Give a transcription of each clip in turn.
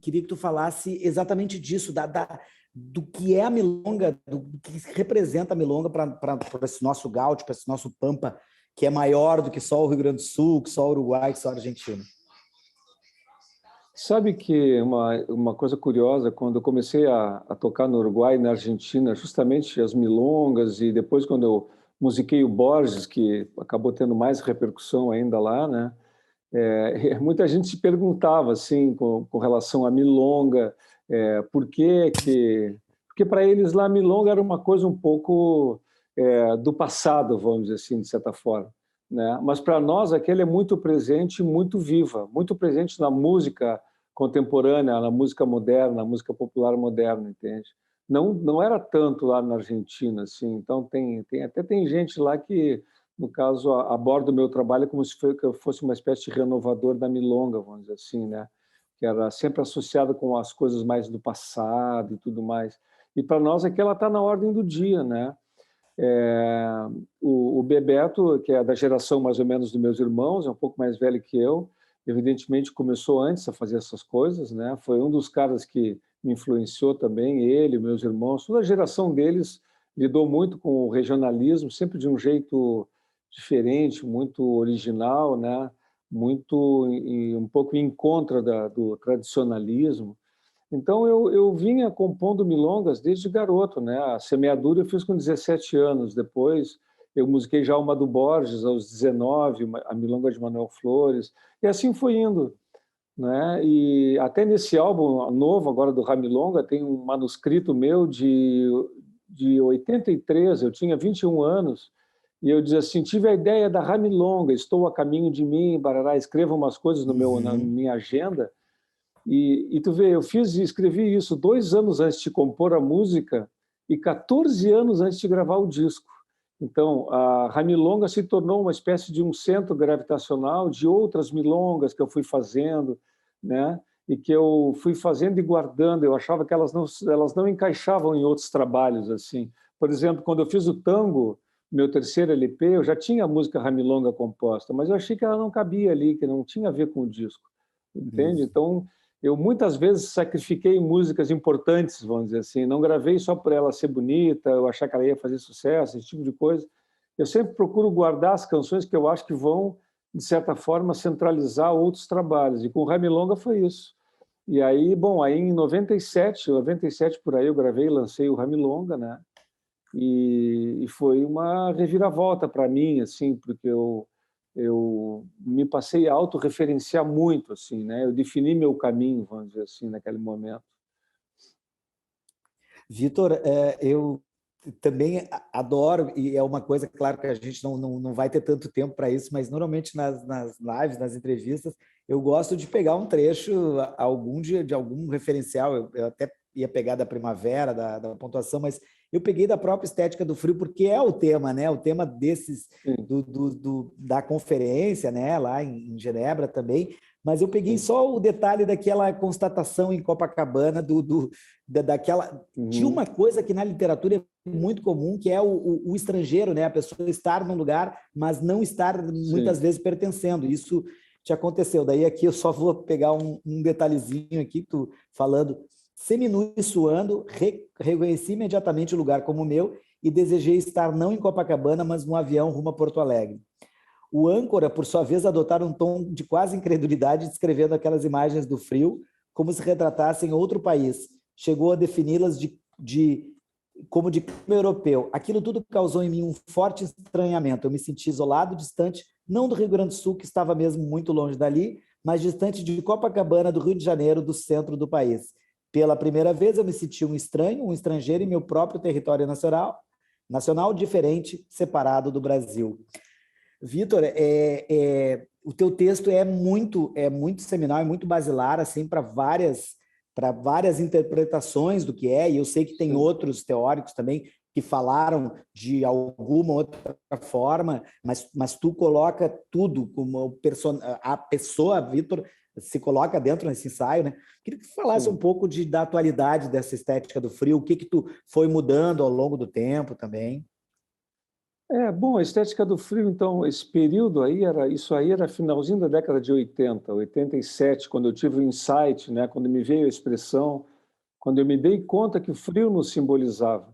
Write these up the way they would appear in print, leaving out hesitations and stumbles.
queria que tu falasse exatamente disso, do que é a milonga, do que representa a milonga para esse nosso gaúcho, para esse nosso pampa, que é maior do que só o Rio Grande do Sul, que só o Uruguai, que só a Argentina. Sabe que uma coisa curiosa, quando eu comecei a tocar no Uruguai e na Argentina, justamente as milongas, e depois quando eu musiquei o Borges, que acabou tendo mais repercussão ainda lá, né? Muita gente se perguntava assim com relação à milonga, por que porque para eles lá a milonga era uma coisa um pouco do passado, vamos dizer assim, de certa forma, né? Mas para nós aquele é muito presente, muito viva, muito presente na música contemporânea, na música moderna, na música popular moderna, entende? Não era tanto lá na Argentina, assim. Então até tem gente lá que, no caso, aborda o meu trabalho como se eu fosse uma espécie de renovador da milonga, vamos dizer assim, né? Que era sempre associada com as coisas mais do passado e tudo mais. E para nós aqui ela está na ordem do dia, né? O Bebeto, que é da geração mais ou menos dos meus irmãos, é um pouco mais velho que eu, evidentemente começou antes a fazer essas coisas, né? Foi um dos caras que me influenciou também, ele, meus irmãos, toda a geração deles lidou muito com o regionalismo, sempre de um jeito diferente, muito original, né? Muito um pouco em contra do tradicionalismo. Então, eu vinha compondo milongas desde garoto, né? A semeadura eu fiz com 17 anos. Depois, eu musiquei já uma do Borges aos 19, a milonga de Manuel Flores. E assim foi indo, né? E até nesse álbum novo, agora do Ramilonga, tem um manuscrito meu de 83, eu tinha 21 anos, e eu dizia assim, tive a ideia da Ramilonga, estou a caminho de mim, barará, escreva umas coisas na minha agenda. E tu vê, eu escrevi isso 2 anos antes de compor a música e 14 anos antes de gravar o disco. Então, a Ramilonga se tornou uma espécie de um centro gravitacional de outras milongas que eu fui fazendo, né? E que eu fui fazendo e guardando. Eu achava que elas não encaixavam em outros trabalhos, assim. Por exemplo, quando eu fiz o Tango, meu terceiro LP, eu já tinha a música Ramilonga composta, mas eu achei que ela não cabia ali, que não tinha a ver com o disco, entende? Então, eu muitas vezes sacrifiquei músicas importantes, vamos dizer assim, não gravei só por ela ser bonita, eu achar que ela ia fazer sucesso, esse tipo de coisa. Eu sempre procuro guardar as canções que eu acho que vão, de certa forma, centralizar outros trabalhos, e com o Ramilonga foi isso. E aí, bom, aí em 97 por aí eu gravei e lancei o Ramilonga, né? E foi uma reviravolta para mim, assim, porque eu me passei a autorreferenciar muito, assim, né? Eu defini meu caminho, vamos dizer assim, naquele momento. Vitor, eu também adoro, e é uma coisa, claro, que a gente não vai ter tanto tempo para isso, mas normalmente nas lives, nas entrevistas, eu gosto de pegar um trecho, algum de algum referencial, eu até ia pegar da Primavera, da pontuação, mas eu peguei da própria estética do frio, porque é o tema, né? O tema desses, da conferência, né? Lá em Genebra também, mas eu peguei só o detalhe daquela constatação em Copacabana, daquela... Tinha uma coisa que na literatura é muito comum, que é o estrangeiro, né? A pessoa estar num lugar, mas não estar muitas vezes pertencendo. Isso te aconteceu. Daí aqui eu só vou pegar um detalhezinho aqui, tu falando, seminui suando, reconheci imediatamente o lugar como meu e desejei estar não em Copacabana, mas num avião rumo a Porto Alegre. O âncora, por sua vez, adotaram um tom de quase incredulidade, descrevendo aquelas imagens do frio como se retratassem outro país. Chegou a defini-las como de clima europeu. Aquilo tudo causou em mim um forte estranhamento. Eu me senti isolado, distante, não do Rio Grande do Sul, que estava mesmo muito longe dali, mas distante de Copacabana, do Rio de Janeiro, do centro do país. Pela primeira vez, eu me senti um estranho, um estrangeiro em meu próprio território nacional diferente, separado do Brasil. Vitor, o teu texto é muito seminal, é muito basilar, assim, para várias interpretações do que é, e eu sei que tem outros teóricos também que falaram de alguma outra forma, mas tu coloca tudo como a pessoa, Vitor, se coloca dentro desse ensaio, né? Queria que tu falasse um pouco da atualidade dessa estética do frio, o que tu foi mudando ao longo do tempo também. Bom, a estética do frio, então, esse período aí isso aí era finalzinho da década de 80, 87, quando eu tive o insight, né, quando me veio a expressão, quando eu me dei conta que o frio nos simbolizava,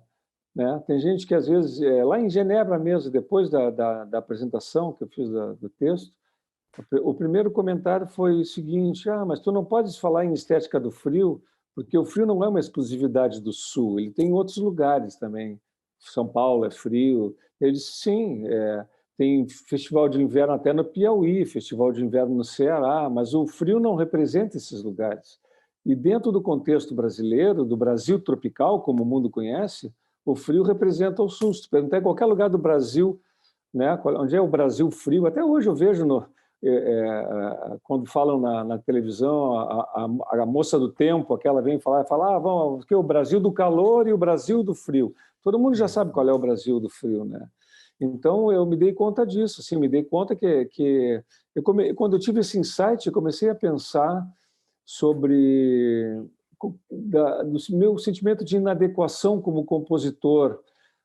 né? Tem gente que às vezes, lá em Genebra mesmo, depois da apresentação que eu fiz do texto, o primeiro comentário foi o seguinte: mas tu não podes falar em estética do frio, porque o frio não é uma exclusividade do Sul, ele tem em outros lugares também. São Paulo é frio. Eu disse: sim, tem festival de inverno até no Piauí, festival de inverno no Ceará, mas o frio não representa esses lugares. E dentro do contexto brasileiro, do Brasil tropical, como o mundo conhece, o frio representa o Sul. Se tu perguntar em qualquer lugar do Brasil, né, onde é o Brasil frio, até hoje eu vejo quando falam na televisão, a moça do tempo, aquela vem falar, vamos, que é o Brasil do calor e o Brasil do frio. Todo mundo já sabe qual é o Brasil do frio, né? Então eu me dei conta disso, assim, me dei conta quando eu tive esse insight, eu comecei a pensar sobre do meu sentimento de inadequação como compositor,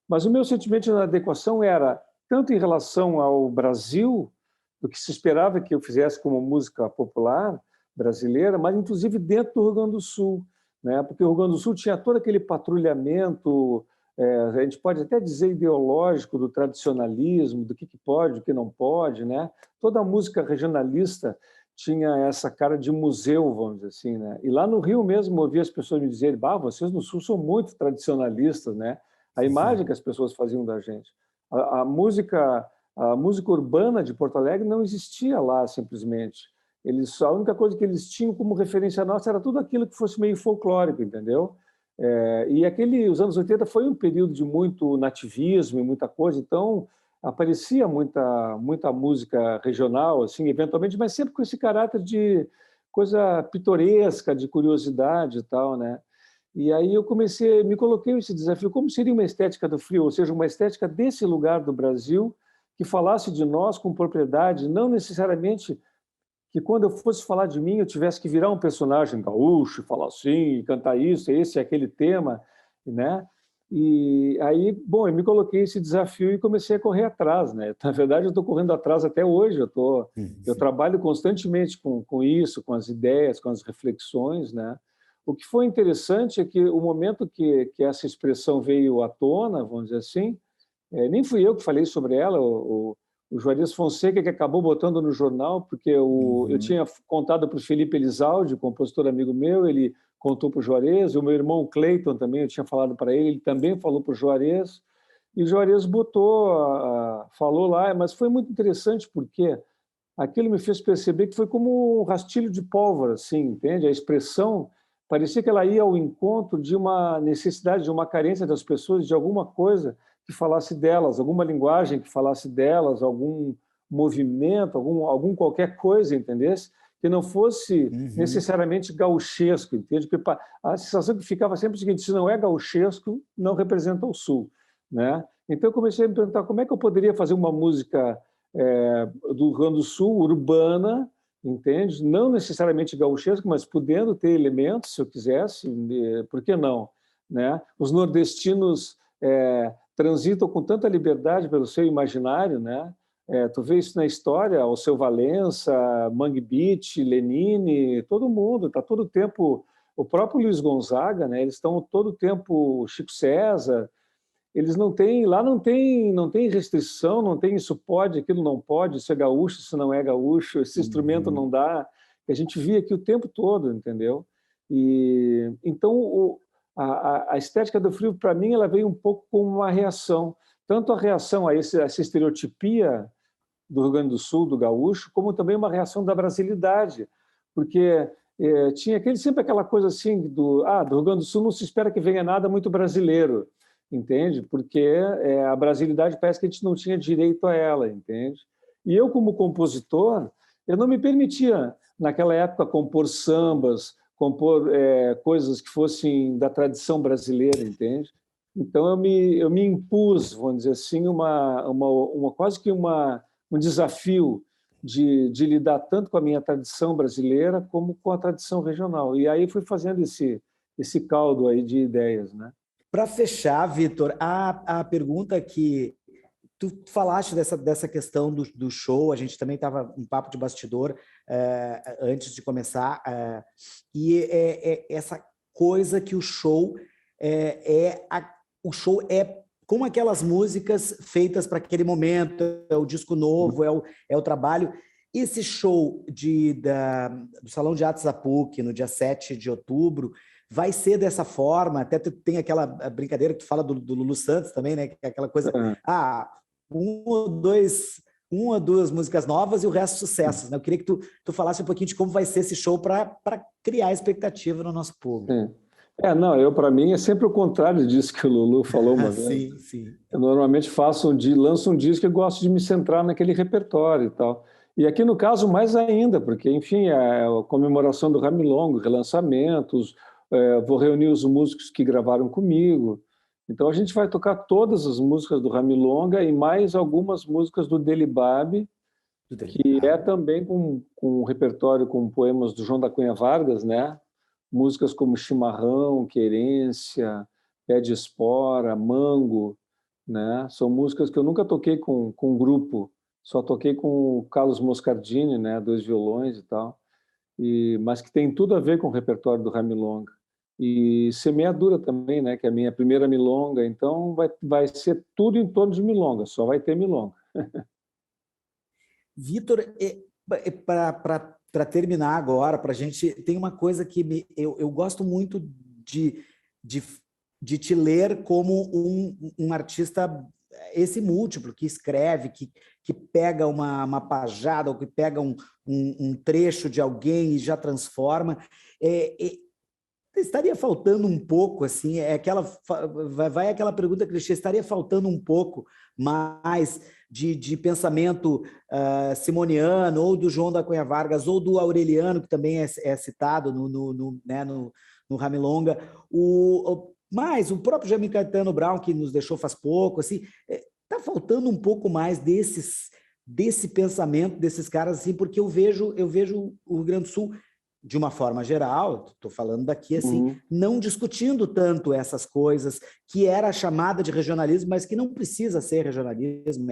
mas o meu sentimento de inadequação era tanto em relação ao Brasil, do que se esperava que eu fizesse como música popular brasileira, mas inclusive dentro do Rio Grande do Sul, né? Porque o Rio Grande do Sul tinha todo aquele patrulhamento, a gente pode até dizer ideológico, do tradicionalismo, do que pode, o que não pode, né? Toda a música regionalista tinha essa cara de museu, vamos dizer assim, né? E lá no Rio mesmo, eu ouvia as pessoas me dizerem: vocês no Sul são muito tradicionalistas, né? A imagem que as pessoas faziam da gente. A música urbana de Porto Alegre não existia lá, simplesmente. A única coisa que eles tinham como referência nossa era tudo aquilo que fosse meio folclórico, entendeu? E os anos 80 foi um período de muito nativismo e muita coisa, então aparecia muita música regional, assim, eventualmente, mas sempre com esse caráter de coisa pitoresca, de curiosidade e tal, né? E aí me coloquei esse desafio: como seria uma estética do frio, ou seja, uma estética desse lugar do Brasil que falasse de nós com propriedade, não necessariamente que quando eu fosse falar de mim eu tivesse que virar um personagem gaúcho, falar assim, cantar isso, esse é aquele tema, né? E aí, bom, eu me coloquei esse desafio e comecei a correr atrás, né? Na verdade, eu estou correndo atrás até hoje. Eu trabalho constantemente com isso, com as ideias, com as reflexões, né? O que foi interessante é que o momento que essa expressão veio à tona, vamos dizer assim, nem fui eu que falei sobre ela, o Juarez Fonseca que acabou botando no jornal, porque eu tinha contado para o Felipe Elizalde, compositor amigo meu, ele contou para o Juarez, o meu irmão Cleiton também, eu tinha falado para ele também falou para o Juarez, e o Juarez falou lá, mas foi muito interessante porque aquilo me fez perceber que foi como um rastilho de pólvora, assim, entende? A expressão parecia que ela ia ao encontro de uma necessidade, de uma carência das pessoas, de alguma coisa que falasse delas, alguma linguagem que falasse delas, algum movimento, algum qualquer coisa, entendesse? Que não fosse necessariamente gauchesco, entende? Porque a sensação que ficava sempre é o seguinte: se não é gauchesco, não representa o Sul, né? Então eu comecei a me perguntar como é que eu poderia fazer uma música do Rio Grande do Sul, urbana, entende? Não necessariamente gauchesco, mas podendo ter elementos, se eu quisesse, por que não? Né? Os nordestinos transitam com tanta liberdade pelo seu imaginário, né? Tu vê isso na história, Alceu Valença, Mangue Beat, Lenine, todo mundo, está todo o tempo, o próprio Luiz Gonzaga, né? Eles estão todo o tempo, Chico César, eles não tem restrição, não tem isso pode, aquilo não pode, isso é gaúcho, isso não é gaúcho, esse instrumento não dá. A gente via aqui o tempo todo, entendeu? E então a estética do frio, para mim, ela veio um pouco como uma reação, tanto a reação a essa estereotipia do Rio Grande do Sul, do gaúcho, como também uma reação da brasilidade, porque tinha sempre aquela coisa assim do Rio Grande do Sul não se espera que venha nada muito brasileiro, entende? Porque a brasilidade parece que a gente não tinha direito a ela, entende? E eu, como compositor, eu não me permitia, naquela época, compor sambas, compor coisas que fossem da tradição brasileira, entende? Então eu me impus, vamos dizer assim, quase que um desafio de lidar tanto com a minha tradição brasileira como com a tradição regional. E aí fui fazendo esse caldo aí de ideias, né? Para fechar, Vitor, a pergunta que tu falaste dessa questão do show, a gente também estava um papo de bastidor antes de começar, e essa coisa que o show o show é como aquelas músicas feitas para aquele momento, é o disco novo, é o trabalho. Esse show do Salão de Atos da PUC, no dia 7 de outubro, vai ser dessa forma, até tem aquela brincadeira que tu fala do Lulu Santos também, né? Que é aquela coisa, uma ou duas músicas novas e o resto sucessos, né? Eu queria que tu falasse um pouquinho de como vai ser esse show para criar expectativa no nosso público. Não, para mim é sempre o contrário disso que o Lulu falou uma vez. Sim, sim. Eu normalmente lanço um disco e gosto de me centrar naquele repertório e tal. E aqui no caso mais ainda, porque enfim, é a comemoração do Ramilongo, relançamentos, vou reunir os músicos que gravaram comigo. Então a gente vai tocar todas as músicas do Ramilonga e mais algumas músicas do Delibab, que é também com um repertório com poemas do João da Cunha Vargas, né? Músicas como Chimarrão, Querência, Pé de Espora, Mango, né? São músicas que eu nunca toquei com grupo, só toquei com o Carlos Moscardini, né? 2 violões e tal, mas que tem tudo a ver com o repertório do Ramilonga. E Semeadura também, né? Que é a minha primeira milonga, então vai ser tudo em torno de milonga, só vai ter milonga. Vitor, para terminar agora, para a gente, tem uma coisa que eu gosto muito de te ler como um artista, esse múltiplo, que escreve, que pega uma pajada ou que pega um trecho de alguém e já transforma. Estaria faltando um pouco, assim, vai aquela pergunta clichê, estaria faltando um pouco mais de pensamento simoniano, ou do João da Cunha Vargas, ou do Aureliano, que também é citado no Ramilonga, mas o próprio Jaime Caetano Brown, que nos deixou faz pouco, assim, está faltando um pouco mais desse pensamento desses caras, assim, porque eu vejo o Rio Grande do Sul, de uma forma geral, estou falando daqui assim, não discutindo tanto essas coisas, que era chamada de regionalismo, mas que não precisa ser regionalismo,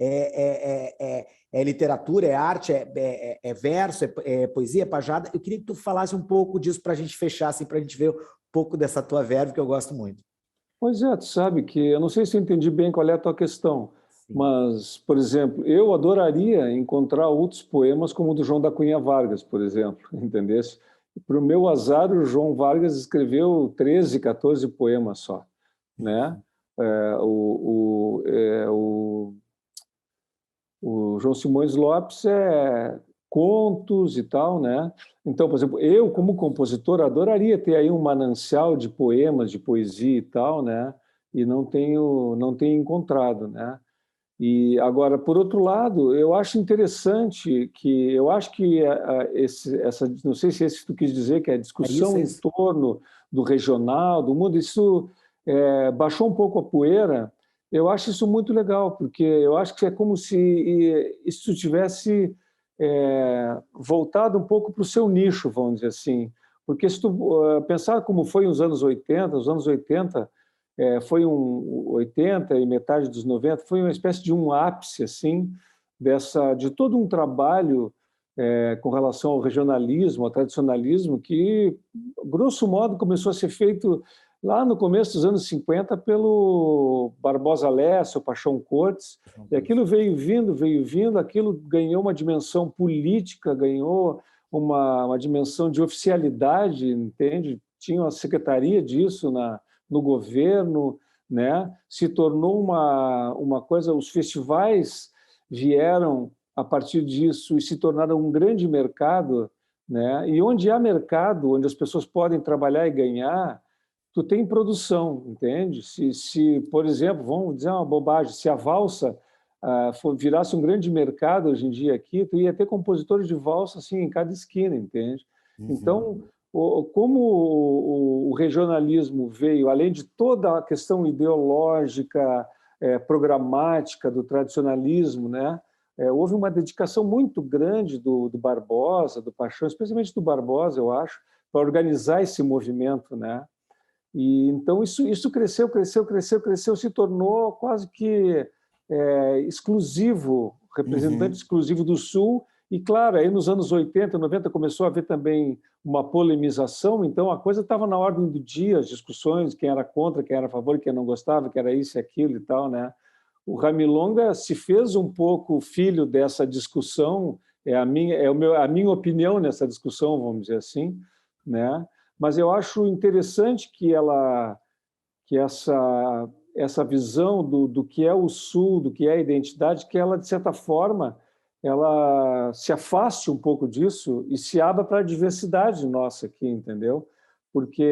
é literatura, é arte, é verso, é poesia, é pajada. Eu queria que tu falasse um pouco disso para a gente fechar, assim, para a gente ver um pouco dessa tua verve, que eu gosto muito. Pois é, tu sabe que eu não sei se eu entendi bem qual é a tua questão. Sim. Mas, por exemplo, eu adoraria encontrar outros poemas como o do João da Cunha Vargas, por exemplo, entendesse? Para o meu azar, o João Vargas escreveu 13, 14 poemas só, né? O João Simões Lopes é contos e tal, né? Então, por exemplo, eu, como compositor, adoraria ter aí um manancial de poemas, de poesia e tal, né? E não tenho encontrado, né? E agora, por outro lado, eu acho interessante eu acho que não sei se é isso que tu quis dizer, que é a discussão em torno do regional, do mundo, isso baixou um pouco a poeira. Eu acho isso muito legal, porque eu acho que é como se isso tivesse voltado um pouco para o seu nicho, vamos dizer assim. Porque se tu pensar como foi os anos 80, foi 80 e metade dos 90, foi uma espécie de um ápice assim, de todo um trabalho com relação ao regionalismo, ao tradicionalismo, que, grosso modo, começou a ser feito lá no começo dos anos 50 pelo Barbosa Lessa, o Paixão Cortes, e aquilo veio vindo, aquilo ganhou uma dimensão política, ganhou uma dimensão de oficialidade, entende? Tinha uma secretaria disso no governo, né? Se tornou uma coisa, os festivais vieram a partir disso e se tornaram um grande mercado, né? E onde há mercado, onde as pessoas podem trabalhar e ganhar, tu tem produção, entende? Se por exemplo, vamos dizer uma bobagem, se a valsa virasse um grande mercado hoje em dia aqui, tu ia ter compositores de valsa assim em cada esquina, entende? Então, como o regionalismo veio, além de toda a questão ideológica, programática do tradicionalismo, né? Houve uma dedicação muito grande do Barbosa, do Paixão, especialmente do Barbosa, eu acho, para organizar esse movimento, né? E então isso cresceu, se tornou quase que exclusivo, representante exclusivo do Sul. E, claro, aí nos anos 80, 90 começou a haver também uma polemização, então a coisa estava na ordem do dia, as discussões, quem era contra, quem era a favor, quem não gostava, que era isso e aquilo e tal, né? O Ramilonga se fez um pouco filho dessa discussão, a minha opinião nessa discussão, vamos dizer assim, né? Mas eu acho interessante que essa visão do que é o Sul, do que é a identidade, que ela, de certa forma, ela se afaste um pouco disso e se abra para a diversidade nossa aqui, entendeu? Porque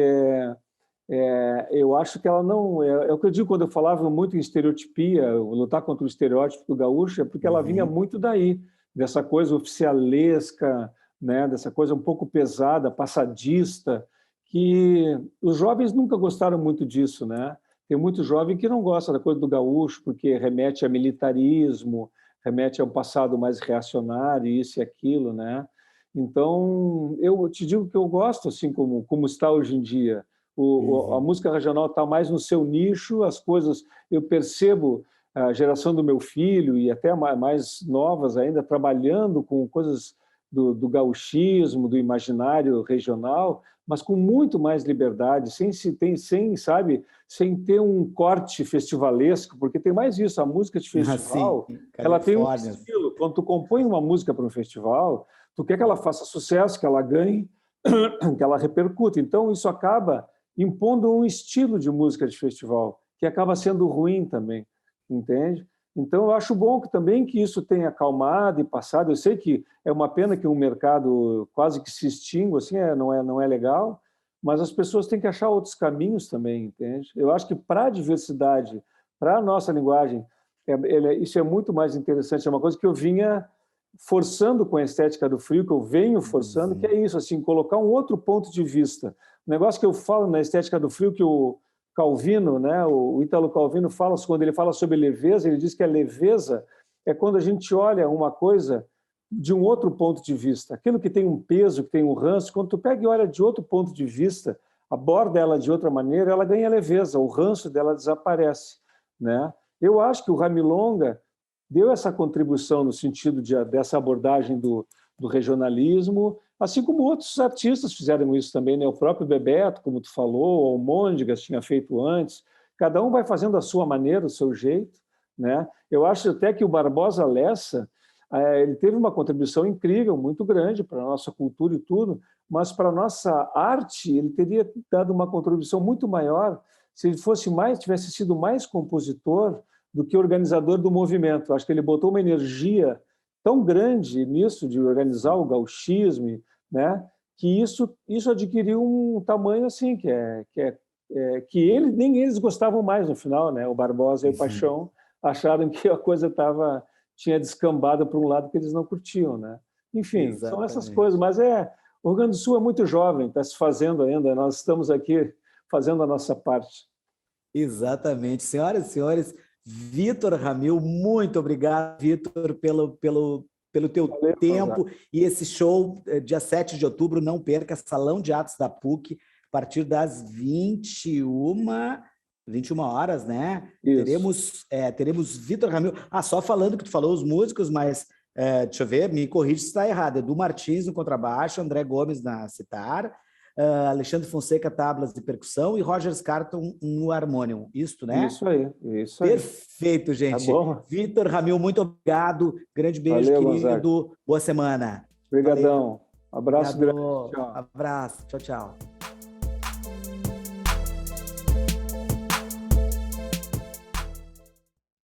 eu acho que ela não... É o que eu digo quando eu falava muito em estereotipia, lutar contra o estereótipo do gaúcho, é porque ela vinha muito daí, dessa coisa oficialesca, né? Dessa coisa um pouco pesada, passadista, que os jovens nunca gostaram muito disso, né? Tem muito jovem que não gosta da coisa do gaúcho, porque remete a militarismo, remete a um passado mais reacionário, isso e aquilo, né? Então, eu te digo que eu gosto, assim, como está hoje em dia. A música regional está mais no seu nicho, as coisas... Eu percebo a geração do meu filho, e até mais novas ainda, trabalhando com coisas do gauchismo, do imaginário regional, mas com muito mais liberdade, sem ter um corte festivalesco, porque tem mais isso, a música de festival, ela tem um estilo. Quando tu compõe uma música para um festival, tu quer que ela faça sucesso, que ela ganhe, que ela repercute. Então, isso acaba impondo um estilo de música de festival, que acaba sendo ruim também, entende? Então, eu acho bom que isso tenha acalmado e passado. Eu sei que é uma pena que um mercado quase que se extingua, assim, não é legal, mas as pessoas têm que achar outros caminhos também, entende? Eu acho que para a diversidade, para a nossa linguagem, isso é muito mais interessante. É uma coisa que eu vinha forçando com a estética do frio, que eu venho forçando, que é isso, assim, colocar um outro ponto de vista. O negócio que eu falo na estética do frio, que o Calvino, né, o Ítalo Calvino fala, quando ele fala sobre leveza, ele diz que a leveza é quando a gente olha uma coisa de um outro ponto de vista. Aquilo que tem um peso, que tem um ranço, quando tu pega e olha de outro ponto de vista, aborda ela de outra maneira, ela ganha leveza, o ranço dela desaparece, né? Eu acho que o Ramilonga deu essa contribuição no sentido dessa abordagem do regionalismo, assim como outros artistas fizeram isso também, né? O próprio Bebeto, como tu falou, o Almôndegas tinha feito antes. Cada um vai fazendo a sua maneira, o seu jeito, né? Eu acho até que o Barbosa Lessa, ele teve uma contribuição incrível, muito grande para a nossa cultura e tudo, mas para a nossa arte ele teria dado uma contribuição muito maior se ele tivesse sido mais compositor do que organizador do movimento. Acho que ele botou uma energia tão grande nisso de organizar o gauchismo, né, que isso adquiriu um tamanho assim que nem eles gostavam mais no final, né? O Barbosa e o Paixão acharam que a coisa tinha descambado para um lado que eles não curtiam, né? Enfim, exatamente. São essas coisas. Mas o Rio Grande do Sul é muito jovem, está se fazendo ainda. Nós estamos aqui fazendo a nossa parte. Exatamente, senhoras e senhores. Vítor Ramil, muito obrigado, Vítor, pelo teu tempo. E esse show, dia 7 de outubro, não perca, Salão de Atos da PUC, a partir das 21 horas, né? Teremos Vítor Ramil. Só falando que tu falou os músicos, mas deixa eu ver, me corrige se está errado. Edu Martins no contrabaixo, André Gomes na citar, Alexandre Fonseca, tablas de percussão, e Roger Scarton no harmônio. Isso, né? Isso aí. Perfeito, gente. Tá bom. Vítor Ramil, muito obrigado. Grande beijo, querido. Gonzaga. Boa semana. Obrigadão. Abraço grande. Tchau. Abraço. Tchau, tchau.